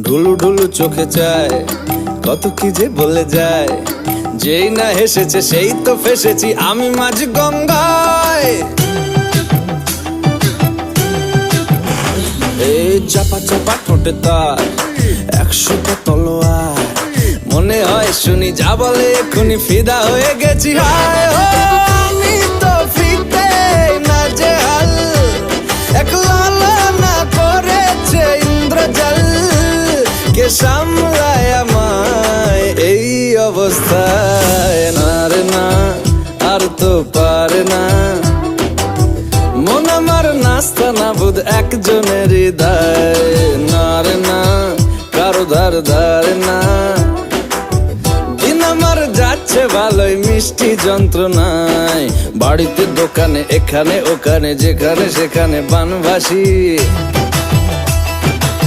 ঢুলু ঢুলু চোখে চায়, কত কি যে বলে যায়। যেই না হেসেছে সেই তো ফেসেছি আমি মাঝ গঙ্গায়। এই চাপা চাপা ঠোঁটে তার 100টা তলোয়ার, মনে হয় শুনি যা বলে এক্ষুনি ফিদা হয়ে গেছি। হায় ও আমি তো ফিতে না যে হাল, একলা না করেছে ইন্দ্রজাল। কে সামলায় আমায় এই অবস্থায়, না রে না আর তো পারে না। মন আমার নাস্তা না বুধ একজনের হৃদয়, না রে না কারো ধার ধারে না। দিন আমার যাচ্ছে ভালোই মিষ্টি যন্ত্রণায়, বাড়িতে দোকানে এখানে ওখানে যেখানে সেখানে বানভাসি।